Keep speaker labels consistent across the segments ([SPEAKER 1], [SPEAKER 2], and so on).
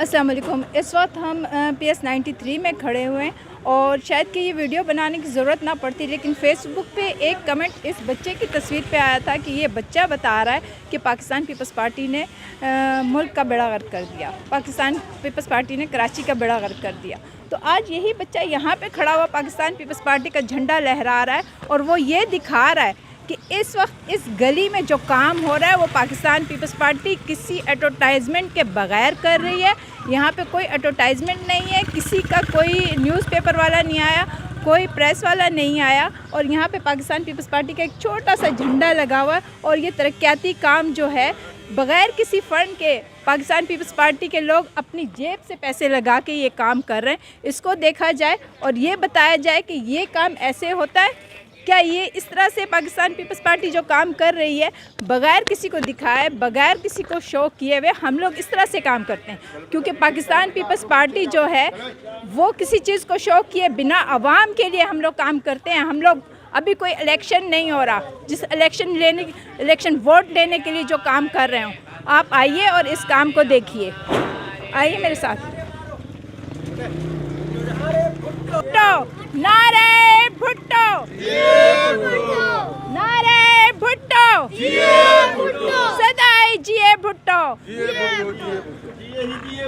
[SPEAKER 1] अस्सलाम वालेकुम। इस वक्त हम PS 93 में खड़े हुए हैं और शायद कि ये वीडियो बनाने की ज़रूरत ना पड़ती, लेकिन फ़ेसबुक पे एक कमेंट इस बच्चे की तस्वीर पे आया था कि ये बच्चा बता रहा है कि पाकिस्तान पीपल्स पार्टी ने मुल्क का बेड़ा गर्क कर दिया, पाकिस्तान पीपल्स पार्टी ने कराची का बेड़ा गर्क कर दिया। तो आज यही बच्चा यहाँ पे खड़ा हुआ पाकिस्तान पीपल्स पार्टी का झंडा लहरा रहा है और वो ये दिखा रहा है कि इस वक्त इस गली में जो काम हो रहा है वो पाकिस्तान पीपल्स पार्टी किसी एडवर्टाइजमेंट के बगैर कर रही है। यहाँ पे कोई एडवर्टाइजमेंट नहीं है, किसी का कोई न्यूज़पेपर वाला नहीं आया, कोई प्रेस वाला नहीं आया और यहाँ पे पाकिस्तान पीपल्स पार्टी का एक छोटा सा झंडा लगा हुआ है और ये तरक्याती काम जो है बगैर किसी फ़ंड के पाकिस्तान पीपल्स पार्टी के लोग अपनी जेब से पैसे लगा के ये काम कर रहे हैं। इसको देखा जाए और ये बताया जाए कि ये काम ऐसे होता है। क्या ये इस तरह से पाकिस्तान पीपल्स पार्टी जो काम कर रही है बगैर किसी को दिखाए, बगैर किसी को शो किए हुए हम लोग इस तरह से काम करते हैं? क्योंकि पाकिस्तान पीपल्स पार्टी जो है वो किसी चीज़ को शो किए बिना आवाम के लिए हम लोग काम करते हैं। हम लोग अभी कोई इलेक्शन नहीं हो रहा, जिस इलेक्शन वोट लेने के लिए जो काम कर रहे हो, आप आइए और इस काम को देखिए। आइए मेरे साथ। नारे भुट्टो, नारे भुट्टो, सदाई जिए भुट्टो,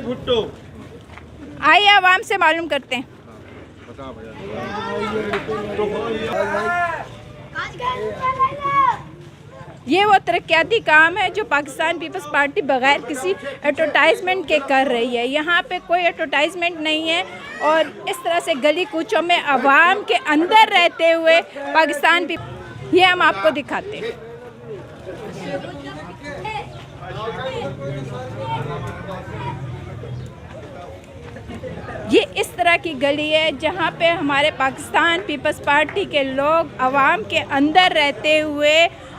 [SPEAKER 2] भुट्टो।
[SPEAKER 1] आइए आवाम से मालूम करते हैं। ये वो तरक्याती काम है जो पाकिस्तान पीपल्स पार्टी बगैर किसी एडवर्टाइजमेंट के कर रही है। यहाँ पे कोई एडवर्टाइजमेंट नहीं है और इस तरह से गली कूचों में आवाम के अंदर रहते हुए पाकिस्तान ये हम आपको दिखाते हैं। ये इस तरह की गली है जहाँ पे हमारे पाकिस्तान पीपल्स पार्टी के लोग आवाम के अंदर रहते हुए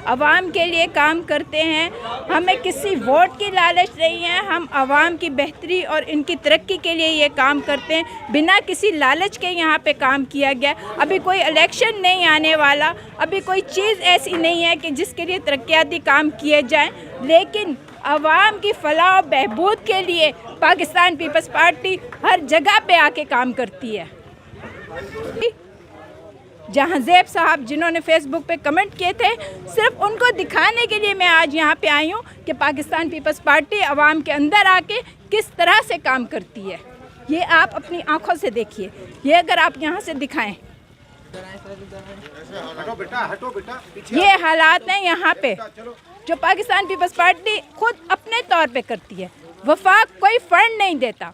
[SPEAKER 1] आवाम के लिए काम करते हैं। हमें किसी वोट की लालच नहीं है, हम आवाम की बेहतरी और इनकी तरक्की के लिए ये काम करते हैं। बिना किसी लालच के यहाँ पे काम किया गया। अभी कोई इलेक्शन नहीं आने वाला, अभी कोई चीज़ ऐसी नहीं है कि जिसके लिए तरक्याती काम किए जाएं, लेकिन आवाम की फलाह और बहबूद के लिए पाकिस्तान पीपल्स पार्टी हर जगह पे आके काम करती है। जहांज़ेब साहब जिन्होंने फेसबुक पे कमेंट किए थे, सिर्फ उनको दिखाने के लिए मैं आज यहाँ पे आई हूँ कि पाकिस्तान पीपल्स पार्टी आवाम के अंदर आके किस तरह से काम करती है। ये आप अपनी आंखों से देखिए। ये अगर आप यहाँ से दिखाएं, ये हालात हैं यहाँ पे जो पाकिस्तान पीपल्स पार्टी खुद अपने तौर पे करती है। वफाक कोई फंड नहीं देता,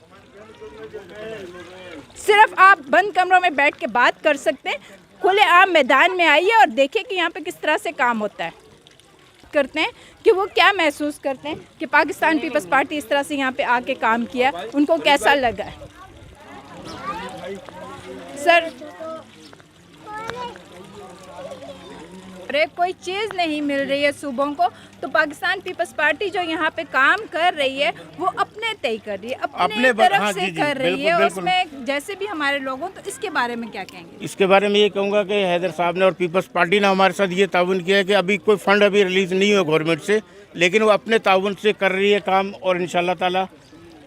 [SPEAKER 1] सिर्फ आप बंद कमरों में बैठ के बात कर सकते हैं। खुले आम मैदान में आइए और देखिए कि यहाँ पे किस तरह से काम होता है। करते हैं कि वो क्या महसूस करते हैं कि पाकिस्तान पीपल्स पार्टी इस तरह से यहाँ पे आके काम किया, उनको कैसा लगा है। सर, अरे कोई चीज़ नहीं मिल रही है सूबों को, तो पाकिस्तान पीपल्स पार्टी जो यहाँ पे काम कर रही है वो अपने तय कर रही है, अपने तरफ से कर रही है। उसमें जैसे भी हमारे लोगों, तो इसके बारे में क्या कहेंगे?
[SPEAKER 2] इसके बारे में ये कहूँगा कि हैदर साहब ने और पीपल्स पार्टी ने हमारे साथ ये ताउन किया है कि अभी कोई फंड अभी रिलीज़ नहीं हुआ गवर्नमेंट से, लेकिन वो अपने ताउन से कर रही है काम। और इंशाल्लाह ताला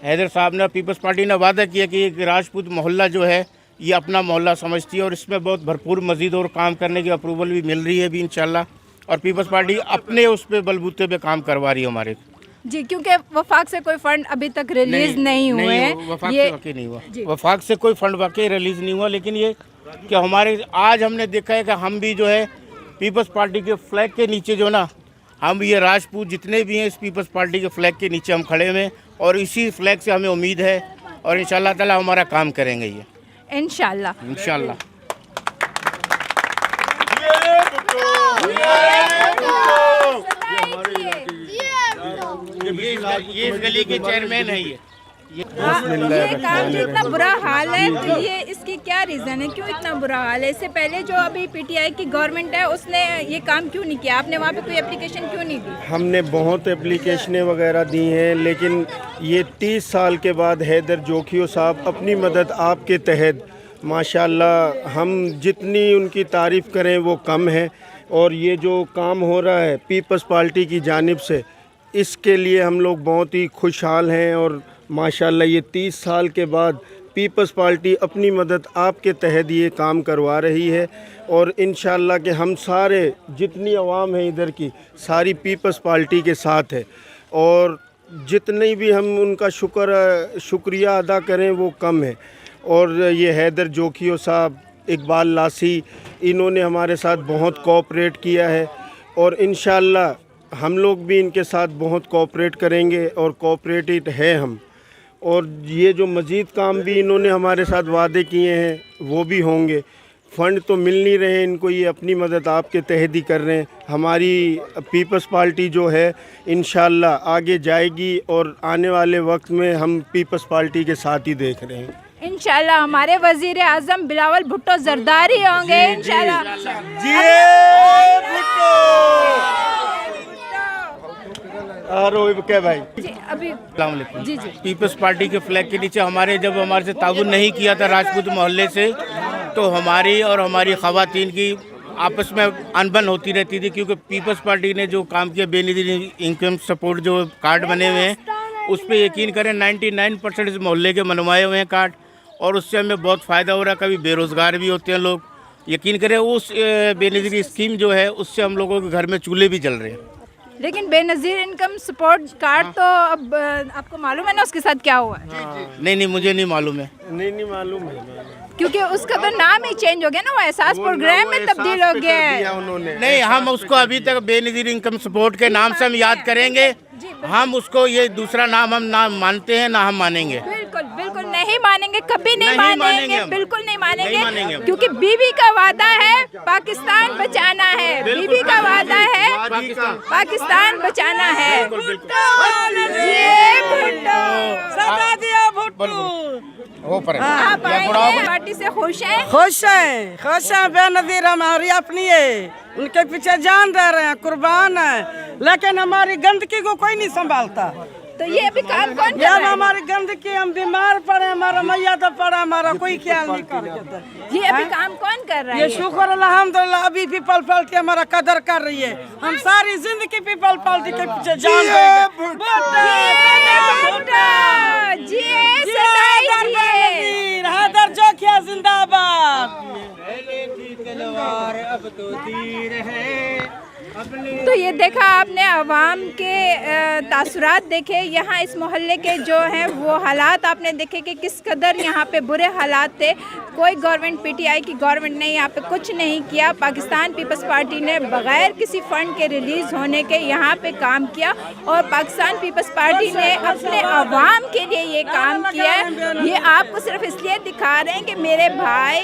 [SPEAKER 2] हैदर साहब ने, पीपल्स पार्टी ने वादा किया कि राजपूत मोहल्ला जो है ये अपना मोहल्ला समझती है और इसमें बहुत भरपूर मज़ीद और काम करने की अप्रूवल भी मिल रही है अभी इंशाल्लाह। और पीपल्स पार्टी अपने उस पे बलबूते पे काम करवा रही है हमारे
[SPEAKER 1] जी, क्योंकि वफाक से कोई फंड अभी तक रिलीज़ नहीं हुए हैं।
[SPEAKER 2] वफाक से वाकई नहीं हुआ, वफाक से कोई फंड वाकई रिलीज़ नहीं हुआ। लेकिन ये कि हमारे आज हमने देखा है कि हम भी जो है पीपल्स पार्टी के फ्लैग के नीचे जो ना, हम ये राजपूत जितने भी हैं इस पीपल्स पार्टी के फ्लैग के नीचे हम खड़े हुए हैं और इसी फ्लैग से हमें उम्मीद है और इंशाल्लाह ताला हमारा काम करेंगे ये
[SPEAKER 1] इंशाल्लाह।
[SPEAKER 2] ये इस गली के चेयरमैन है ये
[SPEAKER 1] काम जो इतना बुरा हाल है, तो ये इसकी क्या रीज़न है, क्यों इतना बुरा हाल है? इससे पहले जो अभी पीटीआई की गवर्नमेंट है उसने ये काम क्यों नहीं किया? आपने वहाँ पे कोई एप्लीकेशन क्यों नहीं दी?
[SPEAKER 3] हमने बहुत एप्लीकेशनें वगैरह दी हैं, लेकिन ये 30 साल के बाद हैदर जोखियो साहब अपनी मदद आपके तहत माशाल्लाह, हम जितनी उनकी तारीफ़ करें वो कम है। और ये जो काम हो रहा है पीपल्स पार्टी की जानिब से, इसके लिए हम लोग बहुत ही खुशहाल हैं और माशाल्लाह ये 30 साल के बाद पीपल्स पार्टी अपनी मदद आपके तहत ये काम करवा रही है और इंशाल्लाह कि हम सारे जितनी आवाम है इधर की सारी पीपल्स पार्टी के साथ है और जितनी भी हम उनका शुक्रिया अदा करें वो कम है। और ये हैदर जोखियो साहब, इकबाल लासी, इन्होंने हमारे साथ बहुत कोऑपरेट किया है और इंशाल्लाह हम लोग भी इनके साथ बहुत कोऑपरेट करेंगे और कोऑपरेटिव है हम। और ये जो मज़ीद काम भी इन्होंने हमारे साथ वादे किए हैं वो भी होंगे। फ़ंड तो मिल नहीं रहे इनको, ये अपनी मदद आपके तहत ही कर रहे हैं। हमारी पीपल्स पार्टी जो है इंशाल्लाह आगे जाएगी और आने वाले वक्त में हम पीपल्स पार्टी के साथ ही देख रहे हैं।
[SPEAKER 1] इंशाल्लाह हमारे वजीर आजम बिलावल भुट्टो जरदारी होंगे इंशाल्लाह।
[SPEAKER 3] क्या भाई
[SPEAKER 1] जी अभी जी जी
[SPEAKER 2] पीपल्स पार्टी के फ्लैग के नीचे जब हमारे से ताउन नहीं किया था राजपूत मोहल्ले से, तो हमारी और हमारी ख़वातीन की आपस में अनबन होती रहती थी, क्योंकि पीपल्स पार्टी ने जो काम किया बेनिधि इनकम सपोर्ट जो कार्ड बने हुए हैं उस पर यकीन करें 99% इस मोहल्ले के मनवाए हुए हैं कार्ड और उससे हमें बहुत फ़ायदा हो रहा है। कभी बेरोज़गार भी होते हैं लोग, यकीन करें उस बेनिधि की स्कीम जो है उससे हम लोगों के घर में चूल्हे भी जल रहे हैं।
[SPEAKER 1] लेकिन बेनज़ीर इनकम सपोर्ट कार्ड तो अब आपको मालूम है ना उसके साथ क्या हुआ है?
[SPEAKER 2] नहीं मुझे नहीं मालूम है।
[SPEAKER 3] नहीं मालूम है,
[SPEAKER 1] क्योंकि उसका तो नाम ही चेंज हो गया ना, वो एहसास प्रोग्राम में तब्दील हो गया है।
[SPEAKER 2] नहीं, हम उसको अभी तक बेनज़ीर इनकम सपोर्ट के नाम से हम याद करेंगे। हम उसको ये दूसरा नाम हम ना मानते हैं ना हम मानेंगे।
[SPEAKER 1] बिल्कुल बिल्कुल नहीं मानेंगे, कभी नहीं मानेंगे, बिल्कुल नहीं मानेंगे, क्योंकि बीबी का वादा है पाकिस्तान बचाना है, बीबी का वादा है पाकिस्तान बचाना है। आप पार्टी से खुश हैं?
[SPEAKER 4] खुश हैं बेनज़ीर हमारी अपनी है, उनके पीछे जान दे रहे हैं, कुर्बान है, लेकिन हमारी गंदगी को कोई नहीं संभालता।
[SPEAKER 1] तो ये अभी काम कौन कर
[SPEAKER 4] यार
[SPEAKER 1] रहा है?
[SPEAKER 4] हमारी गंदगी, हम बीमार पड़े, हमारा मैया तो पड़ा, हमारा कोई ख्याल नहीं करके।
[SPEAKER 1] ये अभी काम कौन कर रहा है?
[SPEAKER 4] ये शुक्र अल्हम्दुलिल्लाह अभी पीपल पार्टी हमारा कदर कर रही है। हम सारी जिंदगी पीपल पार्टी के पीछे जान हैदर जोखिया जिंदाबाद।
[SPEAKER 1] तो ये देखा आपने अवाम के तासुरात देखे, यहाँ इस मोहल्ले के जो हैं वो हालात आपने देखे कि किस कदर यहाँ पे बुरे हालात थे। कोई गवर्नमेंट पीटीआई की गवर्नमेंट ने यहाँ पे कुछ नहीं किया। पाकिस्तान पीपल्स पार्टी ने बग़ैर किसी फ़ंड के रिलीज़ होने के यहाँ पे काम किया और पाकिस्तान पीपल्स पार्टी ने अपने अवाम के लिए ये काम किया है। ये आपको सिर्फ इसलिए दिखा रहे हैं कि मेरे भाई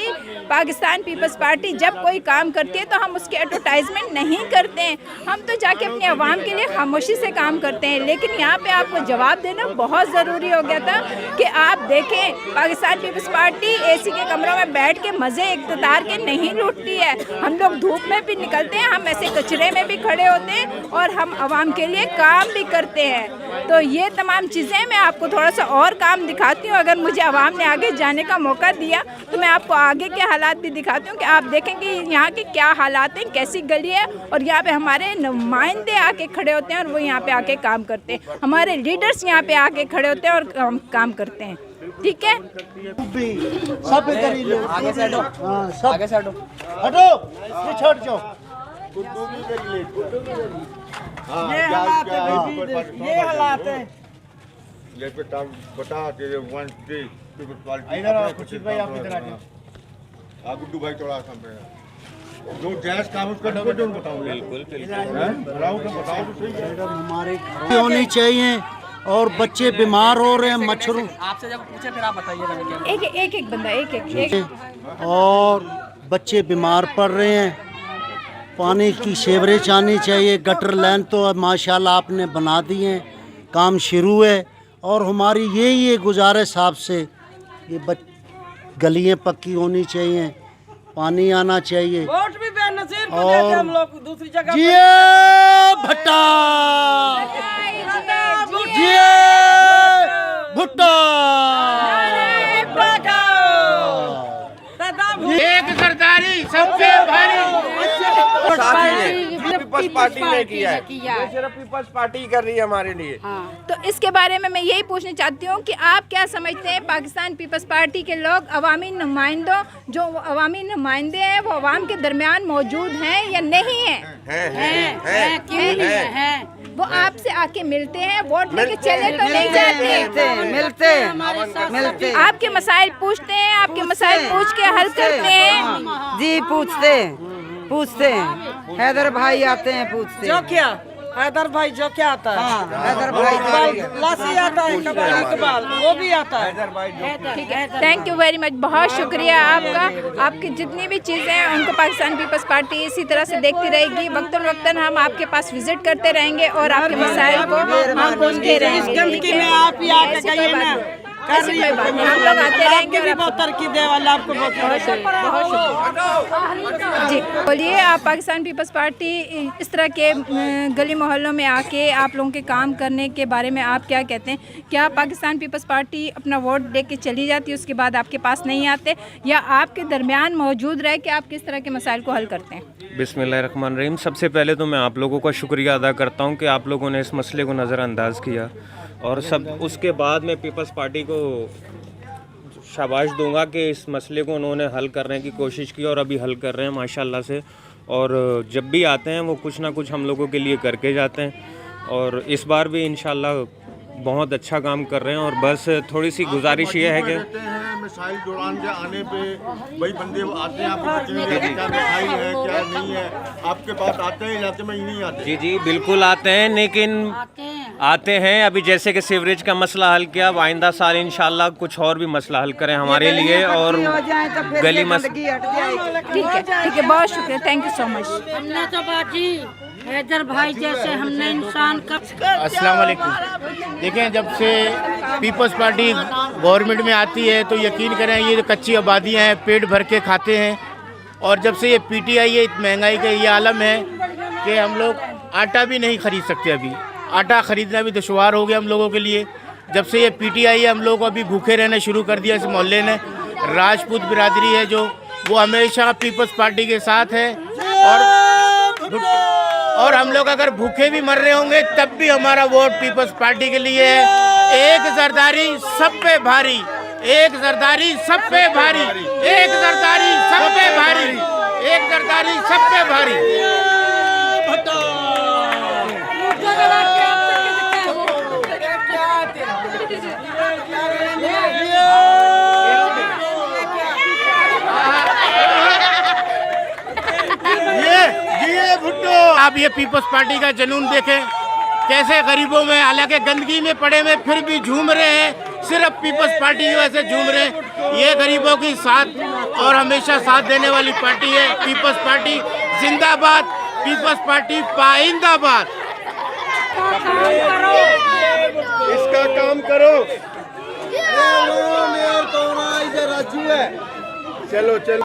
[SPEAKER 1] पाकिस्तान पीपल्स पार्टी जब कोई काम करती है तो हम उसके एडवर्टाइजमेंट नहीं करते हैं, हम तो जाके अपने अवाम के लिए खामोशी से काम करते हैं। लेकिन यहाँ पे आपको जवाब देना बहुत ज़रूरी हो गया था कि आप देखें पाकिस्तान पीपल्स पार्टी एसी के कमरों में बैठ के मज़े इक़्तिदार के नहीं लूटती है। हम लोग धूप में भी निकलते हैं, हम ऐसे कचरे में भी खड़े होते हैं और हम अवाम के लिए काम भी करते हैं। तो ये तमाम चीज़ें मैं आपको थोड़ा सा और काम दिखाती हूँ। अगर मुझे अवाम ने आगे जाने का मौका दिया तो मैं आपको आगे के हालात भी दिखाती हूँ कि आप देखें कि यहाँ के क्या हालात हैं, कैसी गली है और यहाँ पे हमारे नुमाइंदे आके खड़े होते हैं और वो यहाँ पे आके काम करते हैं। हमारे लीडर्स यहाँ पे आके खड़े होते हैं और काम करते हैं। ठीक है,
[SPEAKER 5] सब आगे से हटो, आगे से हटो,
[SPEAKER 3] ये छोड़ जाओ।
[SPEAKER 4] ये हालात है।
[SPEAKER 6] ये पे काम बता के 1 3 पीपल पार्टी
[SPEAKER 2] इधर आओ खुर्शीद भाई, आप इधर आ जाओ।
[SPEAKER 6] गुड्डू भाई थोड़ा सामने जो जैस काम उसका डबल बताओ। बिल्कुल बताओ तो सही है।
[SPEAKER 5] हमारे होनी चाहिए और बच्चे बीमार हो रहे हैं मच्छरों।
[SPEAKER 7] आपसे जब पूछे फिर आप बताइए।
[SPEAKER 1] एक बंदा एक
[SPEAKER 5] और बच्चे बीमार पड़ रहे हैं, पानी की सीवरेज आनी चाहिए। गटर लाइन तो अब माशाल्लाह आपने बना दी है, काम शुरू है और हमारी यही है गुजारिश आपसे, ये गलियाँ पक्की होनी चाहिए, पानी आना चाहिए।
[SPEAKER 4] वोट भी बेनज़ीर को देते हम लोग दूसरी जगह
[SPEAKER 5] जी भट्टा, जी भुट्टा,
[SPEAKER 2] एक सरदारी सबसे भारी।
[SPEAKER 8] पीपल्स पार्टी ने किया है, ये सिर्फ पीपल्स पार्टी कर रही है हमारे लिए।
[SPEAKER 1] तो इसके बारे में मैं यही पूछना चाहती हूँ कि आप क्या समझते हैं, पाकिस्तान पीपल्स पार्टी के लोग अवामी नुमाइंदों, जो अवामी नुमाइंदे हैं वो अवाम के दरमियान मौजूद हैं या नहीं है? वो आपसे आके मिलते हैं, वोट लेके चले तो नहीं जाते?
[SPEAKER 4] मिलते
[SPEAKER 1] आपके मसाइल पूछते हैं, आपके मसाइल पूछ के हल करते हैं?
[SPEAKER 4] जी पूछते हैं। हैदर भाई आते हैं पूछते जो क्या हैदर भाई जो क्या आता है, हैदर भाई लासी आता है, इकबाल वो भी आता है।
[SPEAKER 1] ठीक है, थैंक यू वेरी मच, बहुत शुक्रिया आपका। आपकी जितनी भी चीज़ें हैं उनको पाकिस्तान पीपल्स पार्टी इसी तरह से देखती रहेगी। वक्तन वक्तन हम आपके पास विजिट करते रहेंगे और आपके मसाइल को हम पूछते रहेंगे।
[SPEAKER 4] आप ही आके कहिए ना,
[SPEAKER 1] ऐसी कोई बात नहीं, हम लोग आते रहेंगे और
[SPEAKER 4] बहुत तरक्की दे वाला आपको बहुत
[SPEAKER 1] जी। बोलिए, आप पाकिस्तान पीपल्स पार्टी इस तरह के गली मोहल्लों में आके आप लोगों के काम करने के बारे में आप क्या कहते हैं? क्या पाकिस्तान पीपल्स पार्टी अपना वोट दे के चली जाती है, उसके बाद आपके पास नहीं आते, या आपके दरमियान मौजूद रह के आप किस तरह के मसाइल को हल करते हैं?
[SPEAKER 9] बिस्मिल्लाहिर्रहमानिर्रहीम। सबसे पहले तो मैं आप लोगों का शुक्रिया अदा करता हूं कि आप लोगों ने इस मसले को नज़रअंदाज किया, और सब उसके बाद मैं पीपल्स पार्टी को शाबाश दूंगा कि इस मसले को उन्होंने हल करने की कोशिश की और अभी हल कर रहे हैं माशाल्लाह से। और जब भी आते हैं वो कुछ ना कुछ हम लोगों के लिए करके जाते हैं, और इस बार भी इंशाल्लाह बहुत अच्छा काम कर रहे हैं। और बस थोड़ी सी गुजारिश ये है कि
[SPEAKER 6] मिसाइल दौरान के आने पे वही बंदे आते हैं, आपको क्या मिसाइल है क्या नहीं है, आपके पास आते हैं इलाके में ही नहीं आते?
[SPEAKER 9] जी जी बिल्कुल आते हैं, लेकिन आते हैं अभी जैसे कि सीवरेज का मसला हल किया, आइंदा साल इंशाल्लाह कुछ और भी मसला हल करें हमारे लिए, और गली
[SPEAKER 1] ठीक है, बहुत शुक्रिया, थैंक यू सो मच।
[SPEAKER 10] हमने तो बाजी हैदर भाई जैसे हमने इंसान का।
[SPEAKER 2] अस्सलाम वालेकुम। देखें, जब से पीपल्स पार्टी गवर्नमेंट में आती है तो यकीन करें ये कच्ची आबादियाँ हैं, पेट भर के खाते हैं। और जब से ये पीटीआई है, महंगाई का ये आलम है कि हम लोग आटा भी नहीं ख़रीद सकते। अभी आटा ख़रीदना भी दुश्वार हो गया हम लोगों के लिए। जब से ये पीटीआई है, हम लोग को अभी भूखे रहना शुरू कर दिया। इस मोहल्ले ने राजपूत बिरादरी है जो, वो हमेशा पीपल्स पार्टी के साथ है, और हम लोग अगर भूखे भी मर रहे होंगे तब भी हमारा वोट पीपल्स पार्टी के लिए है। एक जरदारी सब पे भारी, एक जरदारी सब पे भारी, एक जरदारी सब पे भारी, एक जरदारी सब पे भारी। आप ये पीपल्स पार्टी का जुनून देखें, कैसे गरीबों में, हालांकि गंदगी में पड़े में फिर भी झूम रहे हैं, सिर्फ पीपल्स पार्टी की वजह से झूम रहे हैं। ये गरीबों की साथ और हमेशा साथ देने वाली पार्टी है पीपल्स पार्टी। जिंदाबाद पीपल्स पार्टी, पाइंदाबाद।
[SPEAKER 3] इसका काम करो। चलो चलो।